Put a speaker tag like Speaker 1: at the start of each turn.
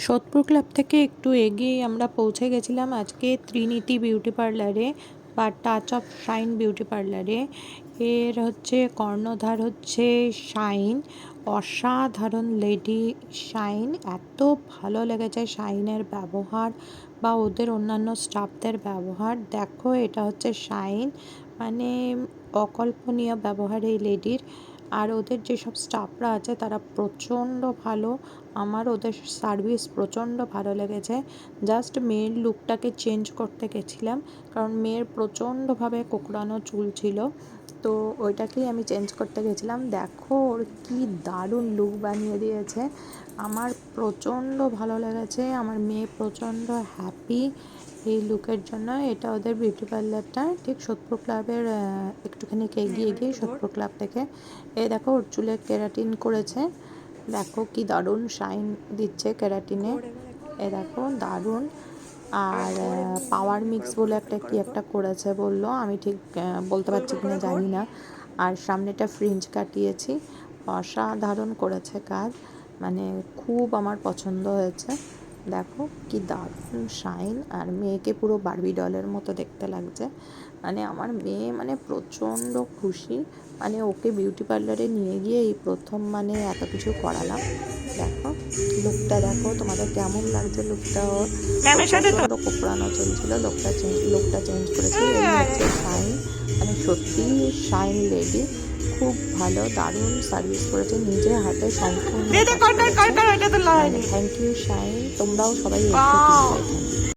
Speaker 1: Sodepur club থেকে একটু এগিয়ে আমরা পৌঁছে গেছিলাম আজকে ত্রিনীতি বিউটি পার্লারে বা টাচ অফ শাইন বিউটি পার্লারে। এর হচ্ছে কর্ণধার হচ্ছে শাইন, অসাধারণ লেডি শাইন। এত ভালো লেগেছে শাইনের ব্যবহার বা ওদের অন্যান্য স্টাফদের ব্যবহার। দেখো এটা হচ্ছে শাইন, মানে অকল্পনীয় ব্যবহার এই লেডির। আর ওদের যেসব স্টাফরা আছে তারা প্রচণ্ড ভালো। আমার ওদের সার্ভিস প্রচণ্ড ভালো লেগেছে। জাস্ট মেয়ের লুকটাকে চেঞ্জ করতে গেছিলাম, কারণ মেয়ের প্রচণ্ডভাবে কোঁকড়ানো চুল ছিল, তো ওইটাকেই আমি চেঞ্জ করতে গেছিলাম। দেখো ওর কী দারুণ লুক বানিয়ে দিয়েছে, আমার প্রচণ্ড ভালো লেগেছে। আমার মেয়ে প্রচণ্ড হ্যাপি এই লুকের জন্য। এটা ওদের বিউটি পার্লারটা ঠিক সোদপুর ক্লাবের একটুখানি এগিয়ে গিয়ে সোদপুর ক্লাব থেকে। এই দেখো ওর চুলে কেরাটিন করেছে, দেখো কি দারুণ শাইন দিচ্ছে কেরাটিনে, এ দেখো দারুণ। আর পাওয়ার মিক্স বলে একটা করেছে বললো, আমি ঠিক বলতে পারছি কিনা জানি না। আর সামনেটা ফ্রিঞ্জ কাটিয়েছি, অসাধারণ করেছে কাজ, মানে খুব আমার পছন্দ হয়েছে। দেখো কি দারুণ শাইন, আর মেয়েকে পুরো বারবি ডলের মতো দেখতে লাগছে। মানে আমার মেয়ে মানে প্রচণ্ড খুশি, মানে ওকে বিউটি পার্লারে নিয়ে গিয়ে এই প্রথম মানে এত কিছু করালাম। দেখো লুকটা দেখো, তোমাদের কেমন লাগছে লুকটা? ওর প্রচণ্ড কোঁকড়ানো চলছিল, লুকটা চেঞ্জ করেছি। এই হচ্ছে শাইন, মানে সত্যি শাইন লেডি, খুব ভালো দারুণ সার্ভিস করেছে, নিজে হাতে সম্পূর্ণ। থ্যাংক ইউ শাইন, তোমরাও সবাই এসো কিন্তু এখানে।